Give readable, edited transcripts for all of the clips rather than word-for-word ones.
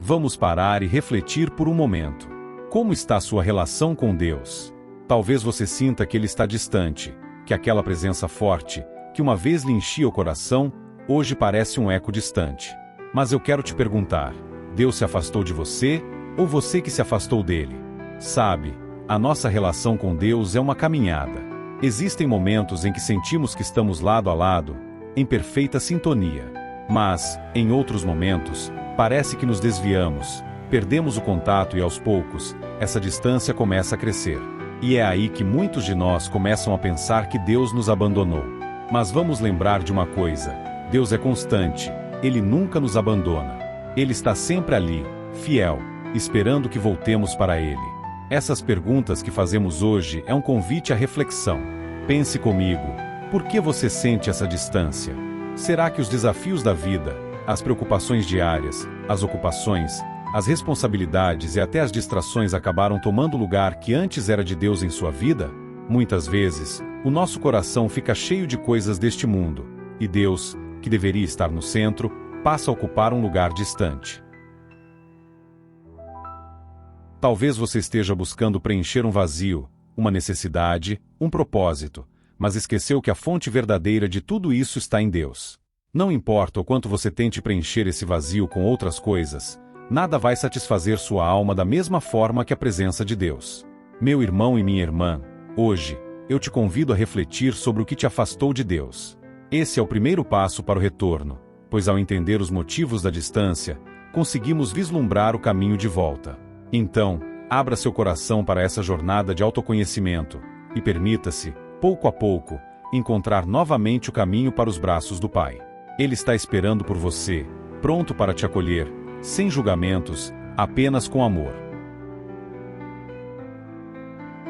Vamos parar e refletir por um momento. Como está a sua relação com Deus? Talvez você sinta que Ele está distante, que aquela presença forte, que uma vez lhe enchia o coração, hoje parece um eco distante. Mas eu quero te perguntar, Deus se afastou de você, ou você que se afastou dele? Sabe, a nossa relação com Deus é uma caminhada. Existem momentos em que sentimos que estamos lado a lado, em perfeita sintonia. Mas, em outros momentos, parece que nos desviamos, perdemos o contato e aos poucos, essa distância começa a crescer. E é aí que muitos de nós começam a pensar que Deus nos abandonou. Mas vamos lembrar de uma coisa, Deus é constante, Ele nunca nos abandona. Ele está sempre ali, fiel, esperando que voltemos para Ele. Essas perguntas que fazemos hoje é um convite à reflexão. Pense comigo, por que você sente essa distância? Será que os desafios da vida, as preocupações diárias, as ocupações, as responsabilidades e até as distrações acabaram tomando o lugar que antes era de Deus em sua vida? Muitas vezes, o nosso coração fica cheio de coisas deste mundo, e Deus, que deveria estar no centro, passa a ocupar um lugar distante. Talvez você esteja buscando preencher um vazio, uma necessidade, um propósito, mas esqueceu que a fonte verdadeira de tudo isso está em Deus. Não importa o quanto você tente preencher esse vazio com outras coisas, nada vai satisfazer sua alma da mesma forma que a presença de Deus. Meu irmão e minha irmã, hoje, eu te convido a refletir sobre o que te afastou de Deus. Esse é o primeiro passo para o retorno, pois ao entender os motivos da distância, conseguimos vislumbrar o caminho de volta. Então, abra seu coração para essa jornada de autoconhecimento e permita-se, pouco a pouco, encontrar novamente o caminho para os braços do Pai. Ele está esperando por você, pronto para te acolher, sem julgamentos, apenas com amor.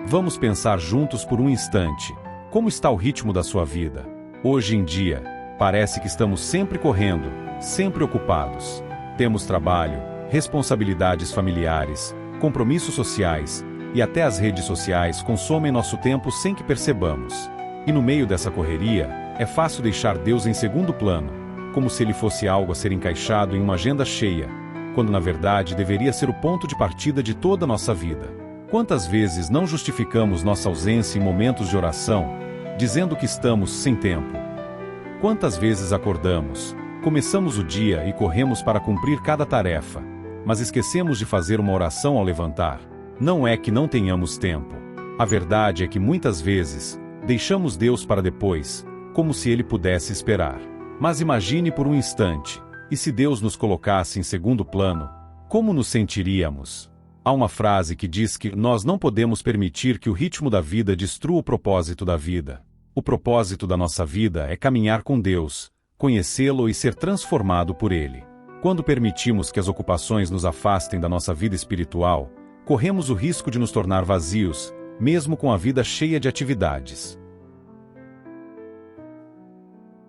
Vamos pensar juntos por um instante, como está o ritmo da sua vida? Hoje em dia, parece que estamos sempre correndo, sempre ocupados. Temos trabalho, responsabilidades familiares, compromissos sociais, e até as redes sociais consomem nosso tempo sem que percebamos. E no meio dessa correria, é fácil deixar Deus em segundo plano, como se Ele fosse algo a ser encaixado em uma agenda cheia, quando na verdade deveria ser o ponto de partida de toda a nossa vida. Quantas vezes não justificamos nossa ausência em momentos de oração, dizendo que estamos sem tempo? Quantas vezes acordamos, começamos o dia e corremos para cumprir cada tarefa, mas esquecemos de fazer uma oração ao levantar? Não é que não tenhamos tempo. A verdade é que muitas vezes, deixamos Deus para depois, como se Ele pudesse esperar. Mas imagine por um instante, e se Deus nos colocasse em segundo plano, como nos sentiríamos? Há uma frase que diz que nós não podemos permitir que o ritmo da vida destrua o propósito da vida. O propósito da nossa vida é caminhar com Deus, conhecê-lo e ser transformado por Ele. Quando permitimos que as ocupações nos afastem da nossa vida espiritual, corremos o risco de nos tornar vazios, mesmo com a vida cheia de atividades.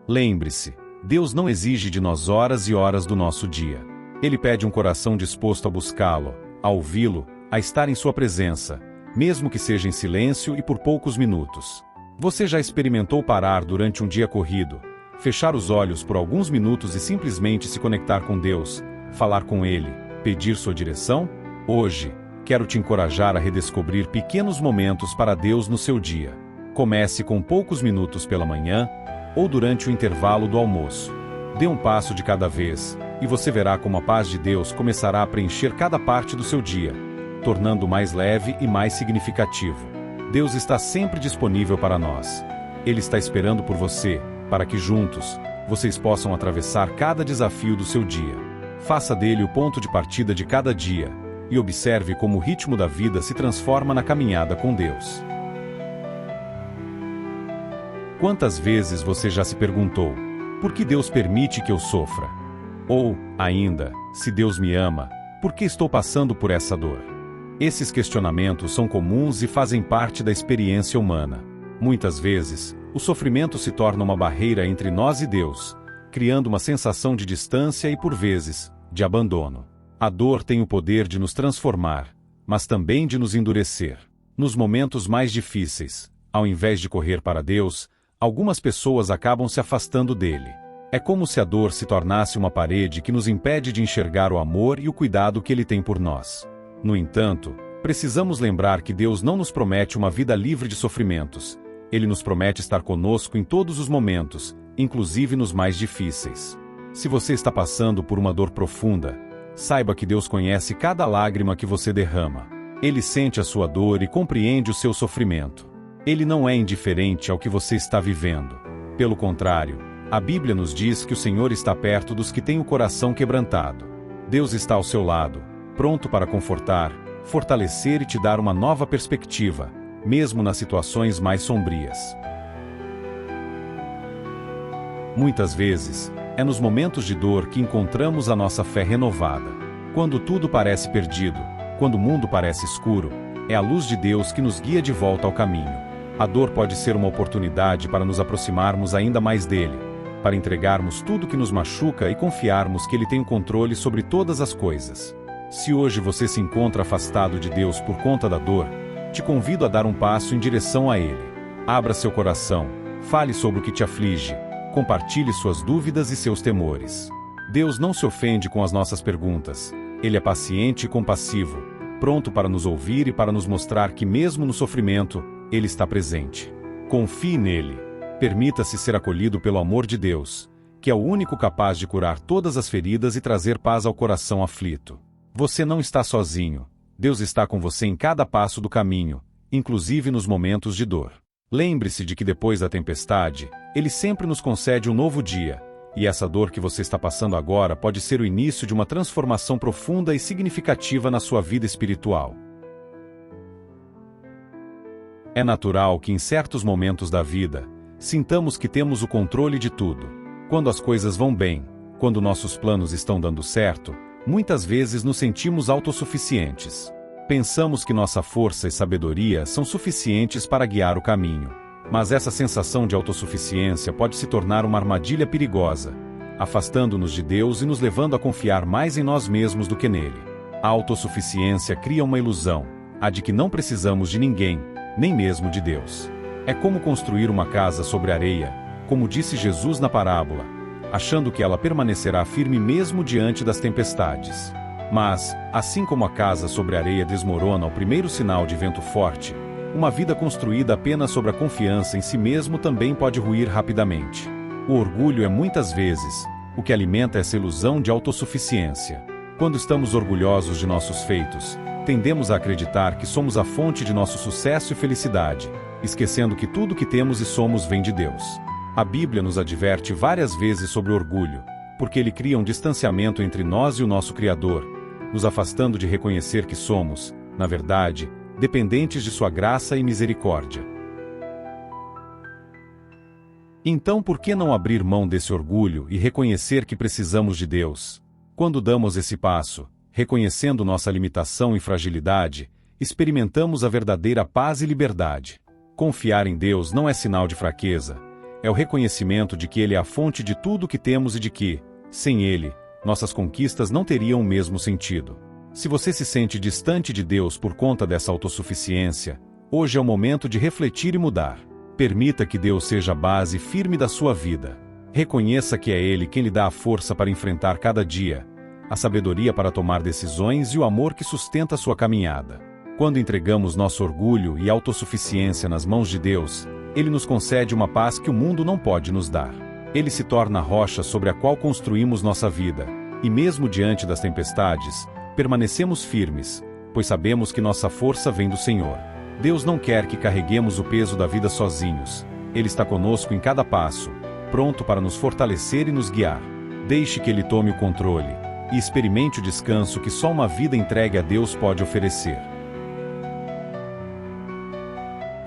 Lembre-se, Deus não exige de nós horas e horas do nosso dia. Ele pede um coração disposto a buscá-lo, a ouvi-lo, a estar em sua presença, mesmo que seja em silêncio e por poucos minutos. Você já experimentou parar durante um dia corrido, fechar os olhos por alguns minutos e simplesmente se conectar com Deus, falar com Ele, pedir sua direção? Hoje, quero te encorajar a redescobrir pequenos momentos para Deus no seu dia. Comece com poucos minutos pela manhã ou durante o intervalo do almoço. Dê um passo de cada vez, e você verá como a paz de Deus começará a preencher cada parte do seu dia, tornando-o mais leve e mais significativo. Deus está sempre disponível para nós. Ele está esperando por você, para que juntos, vocês possam atravessar cada desafio do seu dia. Faça dele o ponto de partida de cada dia, e observe como o ritmo da vida se transforma na caminhada com Deus. Quantas vezes você já se perguntou, por que Deus permite que eu sofra? Ou, ainda, se Deus me ama, por que estou passando por essa dor? Esses questionamentos são comuns e fazem parte da experiência humana. Muitas vezes, o sofrimento se torna uma barreira entre nós e Deus, criando uma sensação de distância e, por vezes, de abandono. A dor tem o poder de nos transformar, mas também de nos endurecer. Nos momentos mais difíceis, ao invés de correr para Deus, algumas pessoas acabam se afastando dele. É como se a dor se tornasse uma parede que nos impede de enxergar o amor e o cuidado que Ele tem por nós. No entanto, precisamos lembrar que Deus não nos promete uma vida livre de sofrimentos. Ele nos promete estar conosco em todos os momentos, inclusive nos mais difíceis. Se você está passando por uma dor profunda, saiba que Deus conhece cada lágrima que você derrama. Ele sente a sua dor e compreende o seu sofrimento. Ele não é indiferente ao que você está vivendo. Pelo contrário, a Bíblia nos diz que o Senhor está perto dos que têm o coração quebrantado. Deus está ao seu lado, pronto para confortar, fortalecer e te dar uma nova perspectiva, mesmo nas situações mais sombrias. Muitas vezes, é nos momentos de dor que encontramos a nossa fé renovada. Quando tudo parece perdido, quando o mundo parece escuro, é a luz de Deus que nos guia de volta ao caminho. A dor pode ser uma oportunidade para nos aproximarmos ainda mais dele, para entregarmos tudo que nos machuca e confiarmos que Ele tem o controle sobre todas as coisas. Se hoje você se encontra afastado de Deus por conta da dor, te convido a dar um passo em direção a Ele. Abra seu coração, fale sobre o que te aflige, compartilhe suas dúvidas e seus temores. Deus não se ofende com as nossas perguntas. Ele é paciente e compassivo, pronto para nos ouvir e para nos mostrar que mesmo no sofrimento, Ele está presente. Confie nele. Permita-se ser acolhido pelo amor de Deus, que é o único capaz de curar todas as feridas e trazer paz ao coração aflito. Você não está sozinho. Deus está com você em cada passo do caminho, inclusive nos momentos de dor. Lembre-se de que depois da tempestade, Ele sempre nos concede um novo dia, e essa dor que você está passando agora pode ser o início de uma transformação profunda e significativa na sua vida espiritual. É natural que em certos momentos da vida, sintamos que temos o controle de tudo. Quando as coisas vão bem, quando nossos planos estão dando certo, muitas vezes nos sentimos autossuficientes. Pensamos que nossa força e sabedoria são suficientes para guiar o caminho. Mas essa sensação de autossuficiência pode se tornar uma armadilha perigosa, afastando-nos de Deus e nos levando a confiar mais em nós mesmos do que nele. A autossuficiência cria uma ilusão, a de que não precisamos de ninguém, nem mesmo de Deus. É como construir uma casa sobre areia, como disse Jesus na parábola, achando que ela permanecerá firme mesmo diante das tempestades. Mas, assim como a casa sobre areia desmorona ao primeiro sinal de vento forte, uma vida construída apenas sobre a confiança em si mesmo também pode ruir rapidamente. O orgulho é muitas vezes o que alimenta essa ilusão de autossuficiência. Quando estamos orgulhosos de nossos feitos, tendemos a acreditar que somos a fonte de nosso sucesso e felicidade, esquecendo que tudo que temos e somos vem de Deus. A Bíblia nos adverte várias vezes sobre o orgulho, porque ele cria um distanciamento entre nós e o nosso Criador, nos afastando de reconhecer que somos, na verdade, dependentes de sua graça e misericórdia. Então, por que não abrir mão desse orgulho e reconhecer que precisamos de Deus? Quando damos esse passo, reconhecendo nossa limitação e fragilidade, experimentamos a verdadeira paz e liberdade. Confiar em Deus não é sinal de fraqueza, é o reconhecimento de que Ele é a fonte de tudo o que temos e de que, sem Ele, nossas conquistas não teriam o mesmo sentido. Se você se sente distante de Deus por conta dessa autossuficiência, hoje é o momento de refletir e mudar. Permita que Deus seja a base firme da sua vida. Reconheça que é Ele quem lhe dá a força para enfrentar cada dia, a sabedoria para tomar decisões e o amor que sustenta a sua caminhada. Quando entregamos nosso orgulho e autossuficiência nas mãos de Deus, Ele nos concede uma paz que o mundo não pode nos dar. Ele se torna a rocha sobre a qual construímos nossa vida, e mesmo diante das tempestades, permanecemos firmes, pois sabemos que nossa força vem do Senhor. Deus não quer que carreguemos o peso da vida sozinhos. Ele está conosco em cada passo, pronto para nos fortalecer e nos guiar. Deixe que Ele tome o controle, e experimente o descanso que só uma vida entregue a Deus pode oferecer.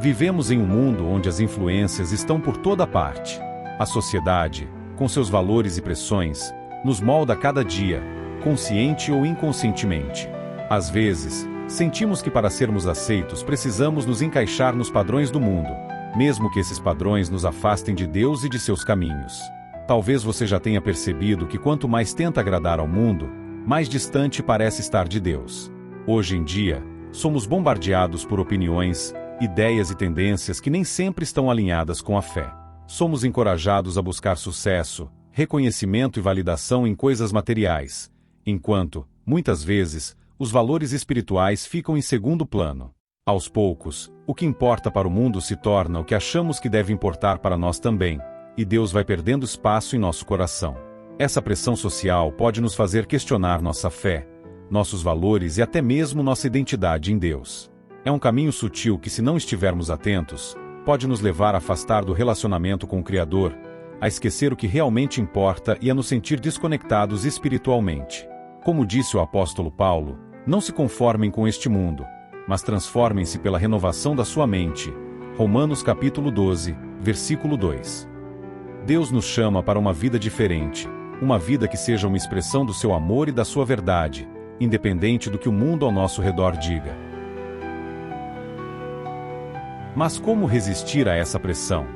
Vivemos em um mundo onde as influências estão por toda parte. A sociedade, com seus valores e pressões, nos molda a cada dia, consciente ou inconscientemente. Às vezes, sentimos que para sermos aceitos precisamos nos encaixar nos padrões do mundo, mesmo que esses padrões nos afastem de Deus e de seus caminhos. Talvez você já tenha percebido que quanto mais tenta agradar ao mundo, mais distante parece estar de Deus. Hoje em dia, somos bombardeados por opiniões, ideias e tendências que nem sempre estão alinhadas com a fé. Somos encorajados a buscar sucesso, reconhecimento e validação em coisas materiais, enquanto, muitas vezes, os valores espirituais ficam em segundo plano. Aos poucos, o que importa para o mundo se torna o que achamos que deve importar para nós também, e Deus vai perdendo espaço em nosso coração. Essa pressão social pode nos fazer questionar nossa fé, nossos valores e até mesmo nossa identidade em Deus. É um caminho sutil que, se não estivermos atentos, pode nos levar a afastar do relacionamento com o Criador, a esquecer o que realmente importa e a nos sentir desconectados espiritualmente. Como disse o apóstolo Paulo, não se conformem com este mundo, mas transformem-se pela renovação da sua mente. Romanos capítulo 12, versículo 2. Deus nos chama para uma vida diferente, uma vida que seja uma expressão do seu amor e da sua verdade, independente do que o mundo ao nosso redor diga. Mas como resistir a essa pressão?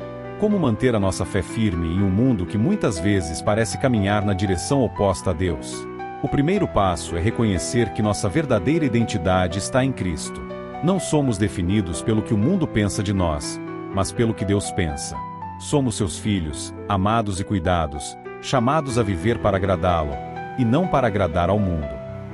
Como manter a nossa fé firme em um mundo que muitas vezes parece caminhar na direção oposta a Deus? O primeiro passo é reconhecer que nossa verdadeira identidade está em Cristo. Não somos definidos pelo que o mundo pensa de nós, mas pelo que Deus pensa. Somos seus filhos, amados e cuidados, chamados a viver para agradá-lo, e não para agradar ao mundo.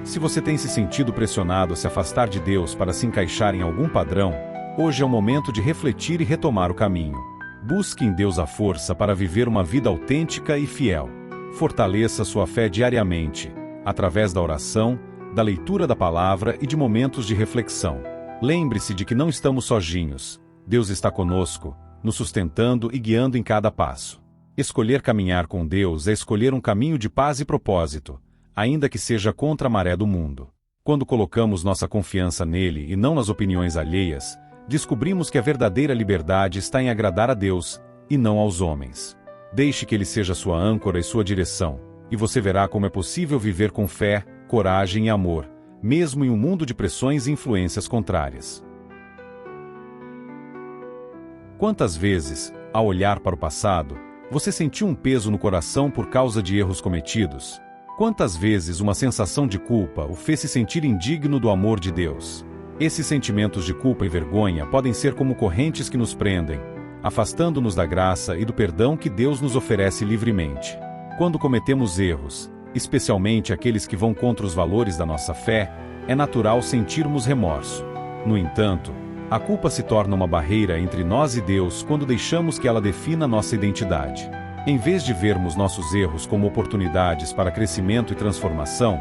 Se você tem se sentido pressionado a se afastar de Deus para se encaixar em algum padrão, hoje é o momento de refletir e retomar o caminho. Busque em Deus a força para viver uma vida autêntica e fiel. Fortaleça sua fé diariamente, através da oração, da leitura da palavra e de momentos de reflexão. Lembre-se de que não estamos sozinhos. Deus está conosco, nos sustentando e guiando em cada passo. Escolher caminhar com Deus é escolher um caminho de paz e propósito, ainda que seja contra a maré do mundo. Quando colocamos nossa confiança nele e não nas opiniões alheias, descobrimos que a verdadeira liberdade está em agradar a Deus, e não aos homens. Deixe que ele seja sua âncora e sua direção, e você verá como é possível viver com fé, coragem e amor, mesmo em um mundo de pressões e influências contrárias. Quantas vezes, ao olhar para o passado, você sentiu um peso no coração por causa de erros cometidos? Quantas vezes uma sensação de culpa o fez se sentir indigno do amor de Deus? Esses sentimentos de culpa e vergonha podem ser como correntes que nos prendem, afastando-nos da graça e do perdão que Deus nos oferece livremente. Quando cometemos erros, especialmente aqueles que vão contra os valores da nossa fé, é natural sentirmos remorso. No entanto, a culpa se torna uma barreira entre nós e Deus quando deixamos que ela defina nossa identidade. Em vez de vermos nossos erros como oportunidades para crescimento e transformação,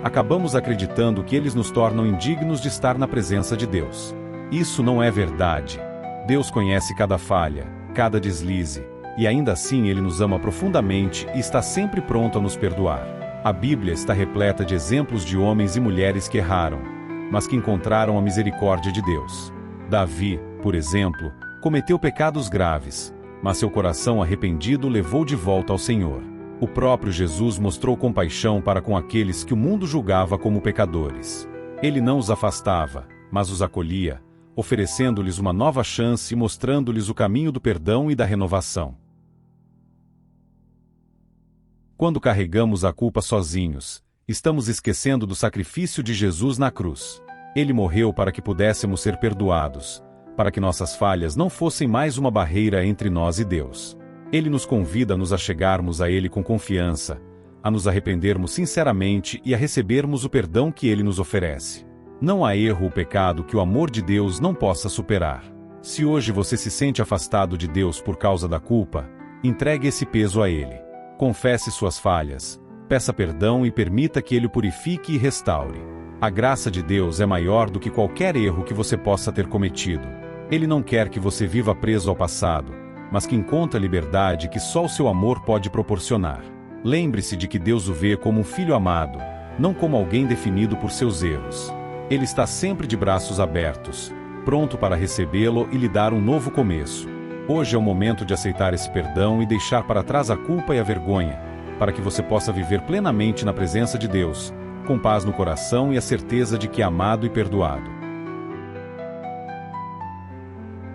acabamos acreditando que eles nos tornam indignos de estar na presença de Deus. Isso não é verdade. Deus conhece cada falha, cada deslize, e ainda assim Ele nos ama profundamente e está sempre pronto a nos perdoar. A Bíblia está repleta de exemplos de homens e mulheres que erraram, mas que encontraram a misericórdia de Deus. Davi, por exemplo, cometeu pecados graves, mas seu coração arrependido o levou de volta ao Senhor. O próprio Jesus mostrou compaixão para com aqueles que o mundo julgava como pecadores. Ele não os afastava, mas os acolhia, oferecendo-lhes uma nova chance e mostrando-lhes o caminho do perdão e da renovação. Quando carregamos a culpa sozinhos, estamos esquecendo do sacrifício de Jesus na cruz. Ele morreu para que pudéssemos ser perdoados, para que nossas falhas não fossem mais uma barreira entre nós e Deus. Ele nos convida a nos achegarmos a Ele com confiança, a nos arrependermos sinceramente e a recebermos o perdão que Ele nos oferece. Não há erro ou pecado que o amor de Deus não possa superar. Se hoje você se sente afastado de Deus por causa da culpa, entregue esse peso a Ele. Confesse suas falhas, peça perdão e permita que Ele o purifique e restaure. A graça de Deus é maior do que qualquer erro que você possa ter cometido. Ele não quer que você viva preso ao passado, mas que encontre a liberdade que só o seu amor pode proporcionar. Lembre-se de que Deus o vê como um filho amado, não como alguém definido por seus erros. Ele está sempre de braços abertos, pronto para recebê-lo e lhe dar um novo começo. Hoje é o momento de aceitar esse perdão e deixar para trás a culpa e a vergonha, para que você possa viver plenamente na presença de Deus, com paz no coração e a certeza de que é amado e perdoado.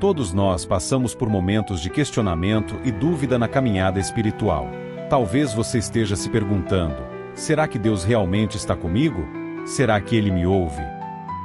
Todos nós passamos por momentos de questionamento e dúvida na caminhada espiritual. Talvez você esteja se perguntando: será que Deus realmente está comigo? Será que Ele me ouve?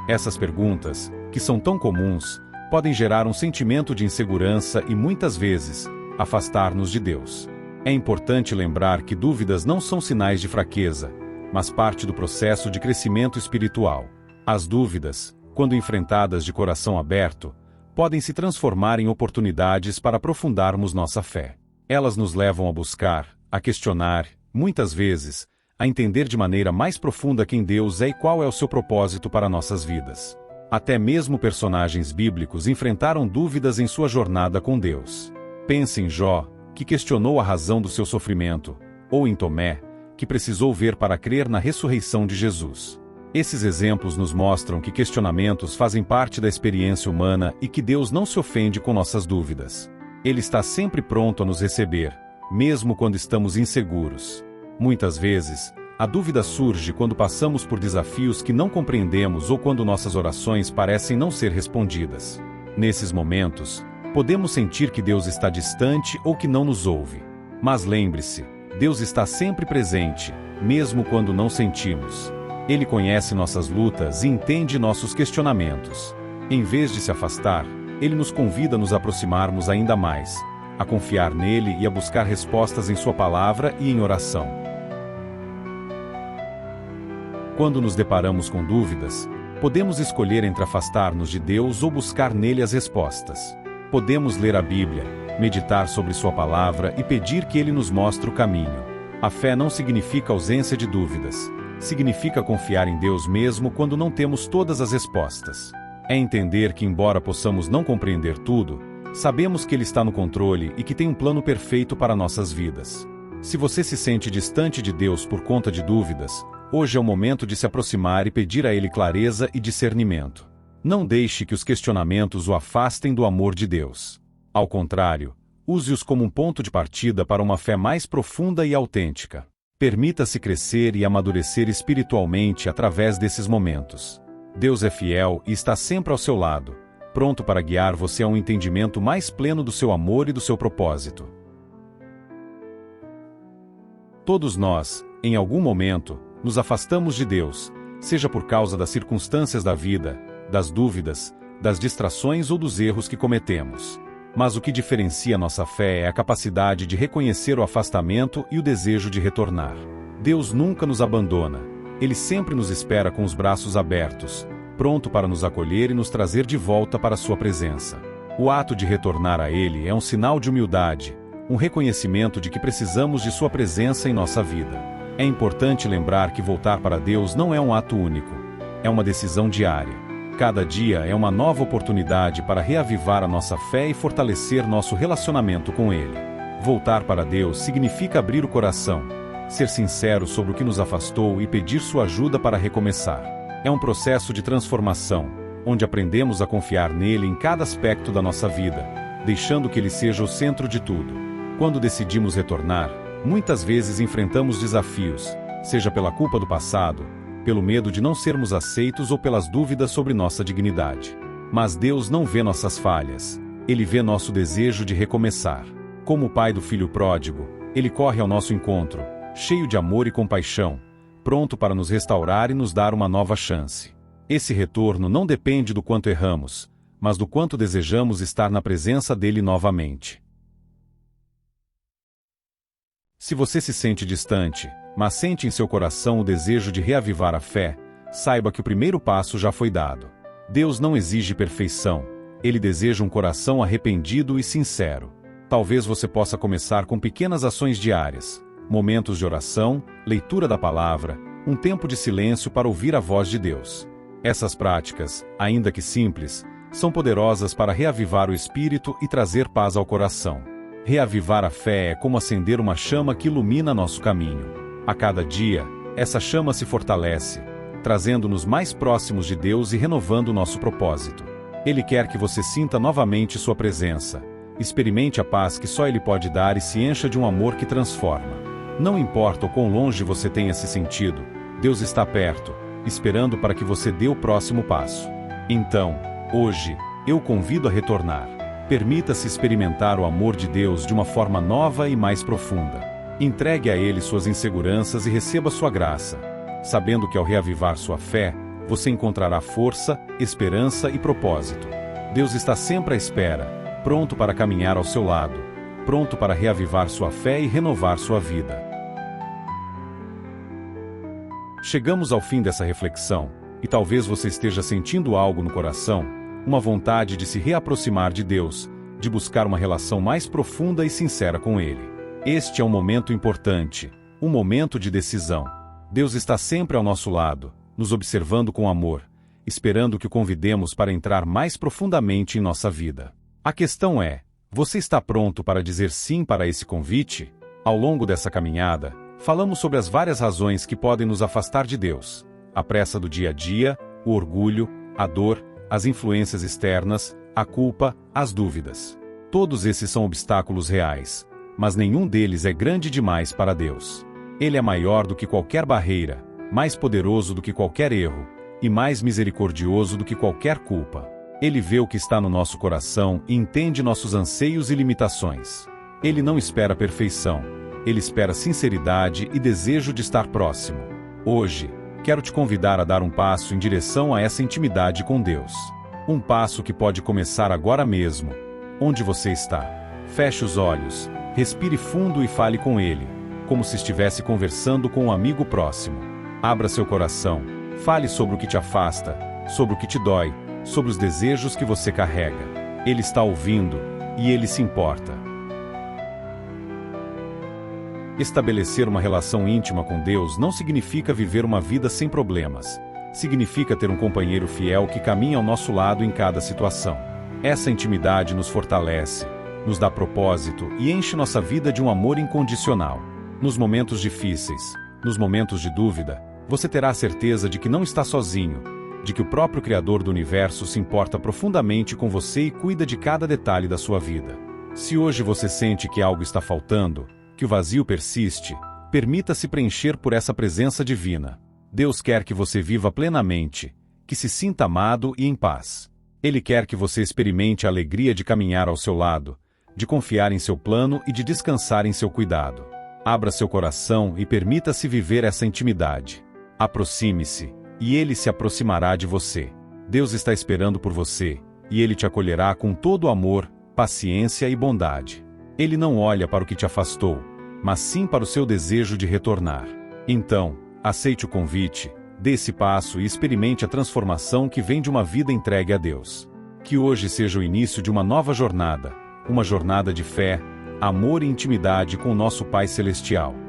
Essas perguntas, que são tão comuns, podem gerar um sentimento de insegurança e muitas vezes afastar-nos de Deus. É importante lembrar que dúvidas não são sinais de fraqueza, mas parte do processo de crescimento espiritual. As dúvidas, quando enfrentadas de coração aberto, podem se transformar em oportunidades para aprofundarmos nossa fé. Elas nos levam a buscar, a questionar, muitas vezes, a entender de maneira mais profunda quem Deus é e qual é o seu propósito para nossas vidas. Até mesmo personagens bíblicos enfrentaram dúvidas em sua jornada com Deus. Pense em Jó, que questionou a razão do seu sofrimento, ou em Tomé, que precisou ver para crer na ressurreição de Jesus. Esses exemplos nos mostram que questionamentos fazem parte da experiência humana e que Deus não se ofende com nossas dúvidas. Ele está sempre pronto a nos receber, mesmo quando estamos inseguros. Muitas vezes, a dúvida surge quando passamos por desafios que não compreendemos ou quando nossas orações parecem não ser respondidas. Nesses momentos, podemos sentir que Deus está distante ou que não nos ouve. Mas lembre-se, Deus está sempre presente, mesmo quando não sentimos. Ele conhece nossas lutas e entende nossos questionamentos. Em vez de se afastar, Ele nos convida a nos aproximarmos ainda mais, a confiar nele e a buscar respostas em Sua palavra e em oração. Quando nos deparamos com dúvidas, podemos escolher entre afastar-nos de Deus ou buscar nele as respostas. Podemos ler a Bíblia, meditar sobre Sua palavra e pedir que Ele nos mostre o caminho. A fé não significa ausência de dúvidas. Significa confiar em Deus mesmo quando não temos todas as respostas. É entender que, embora possamos não compreender tudo, sabemos que Ele está no controle e que tem um plano perfeito para nossas vidas. Se você se sente distante de Deus por conta de dúvidas, hoje é o momento de se aproximar e pedir a Ele clareza e discernimento. Não deixe que os questionamentos o afastem do amor de Deus. Ao contrário, use-os como um ponto de partida para uma fé mais profunda e autêntica. Permita-se crescer e amadurecer espiritualmente através desses momentos. Deus é fiel e está sempre ao seu lado, pronto para guiar você a um entendimento mais pleno do seu amor e do seu propósito. Todos nós, em algum momento, nos afastamos de Deus, seja por causa das circunstâncias da vida, das dúvidas, das distrações ou dos erros que cometemos. Mas o que diferencia nossa fé é a capacidade de reconhecer o afastamento e o desejo de retornar. Deus nunca nos abandona. Ele sempre nos espera com os braços abertos, pronto para nos acolher e nos trazer de volta para sua presença. O ato de retornar a Ele é um sinal de humildade, um reconhecimento de que precisamos de sua presença em nossa vida. É importante lembrar que voltar para Deus não é um ato único. É uma decisão diária. Cada dia é uma nova oportunidade para reavivar a nossa fé e fortalecer nosso relacionamento com Ele. Voltar para Deus significa abrir o coração, ser sincero sobre o que nos afastou e pedir sua ajuda para recomeçar. É um processo de transformação, onde aprendemos a confiar nele em cada aspecto da nossa vida, deixando que Ele seja o centro de tudo. Quando decidimos retornar, muitas vezes enfrentamos desafios, seja pela culpa do passado, pelo medo de não sermos aceitos ou pelas dúvidas sobre nossa dignidade. Mas Deus não vê nossas falhas. Ele vê nosso desejo de recomeçar. Como o pai do filho pródigo, Ele corre ao nosso encontro, cheio de amor e compaixão, pronto para nos restaurar e nos dar uma nova chance. Esse retorno não depende do quanto erramos, mas do quanto desejamos estar na presença dele novamente. Se você se sente distante, mas sente em seu coração o desejo de reavivar a fé, saiba que o primeiro passo já foi dado. Deus não exige perfeição, Ele deseja um coração arrependido e sincero. Talvez você possa começar com pequenas ações diárias, momentos de oração, leitura da palavra, um tempo de silêncio para ouvir a voz de Deus. Essas práticas, ainda que simples, são poderosas para reavivar o espírito e trazer paz ao coração. Reavivar a fé é como acender uma chama que ilumina nosso caminho. A cada dia, essa chama se fortalece, trazendo-nos mais próximos de Deus e renovando nosso propósito. Ele quer que você sinta novamente sua presença, experimente a paz que só Ele pode dar e se encha de um amor que transforma. Não importa o quão longe você tenha se sentido, Deus está perto, esperando para que você dê o próximo passo. Então, hoje, eu o convido a retornar. Permita-se experimentar o amor de Deus de uma forma nova e mais profunda. Entregue a Ele suas inseguranças e receba sua graça, sabendo que ao reavivar sua fé, você encontrará força, esperança e propósito. Deus está sempre à espera, pronto para caminhar ao seu lado, pronto para reavivar sua fé e renovar sua vida. Chegamos ao fim dessa reflexão, e talvez você esteja sentindo algo no coração, uma vontade de se reaproximar de Deus, de buscar uma relação mais profunda e sincera com Ele. Este é um momento importante, um momento de decisão. Deus está sempre ao nosso lado, nos observando com amor, esperando que o convidemos para entrar mais profundamente em nossa vida. A questão é, você está pronto para dizer sim para esse convite? Ao longo dessa caminhada, falamos sobre as várias razões que podem nos afastar de Deus. A pressa do dia a dia, o orgulho, a dor, as influências externas, a culpa, as dúvidas. Todos esses são obstáculos reais, mas nenhum deles é grande demais para Deus. Ele é maior do que qualquer barreira, mais poderoso do que qualquer erro, e mais misericordioso do que qualquer culpa. Ele vê o que está no nosso coração e entende nossos anseios e limitações. Ele não espera perfeição, ele espera sinceridade e desejo de estar próximo. Hoje, quero te convidar a dar um passo em direção a essa intimidade com Deus. Um passo que pode começar agora mesmo, onde você está. Feche os olhos, respire fundo e fale com Ele, como se estivesse conversando com um amigo próximo. Abra seu coração, fale sobre o que te afasta, sobre o que te dói, sobre os desejos que você carrega. Ele está ouvindo, e Ele se importa. Estabelecer uma relação íntima com Deus não significa viver uma vida sem problemas. Significa ter um companheiro fiel que caminha ao nosso lado em cada situação. Essa intimidade nos fortalece, nos dá propósito e enche nossa vida de um amor incondicional. Nos momentos difíceis, nos momentos de dúvida, você terá a certeza de que não está sozinho, de que o próprio Criador do Universo se importa profundamente com você e cuida de cada detalhe da sua vida. Se hoje você sente que algo está faltando, que o vazio persiste, permita-se preencher por essa presença divina. Deus quer que você viva plenamente, que se sinta amado e em paz. Ele quer que você experimente a alegria de caminhar ao seu lado, de confiar em seu plano e de descansar em seu cuidado. Abra seu coração e permita-se viver essa intimidade. Aproxime-se, e Ele se aproximará de você. Deus está esperando por você, e Ele te acolherá com todo amor, paciência e bondade. Ele não olha para o que te afastou, mas sim para o seu desejo de retornar. Então, aceite o convite, dê esse passo e experimente a transformação que vem de uma vida entregue a Deus. Que hoje seja o início de uma nova jornada, uma jornada de fé, amor e intimidade com o nosso Pai Celestial.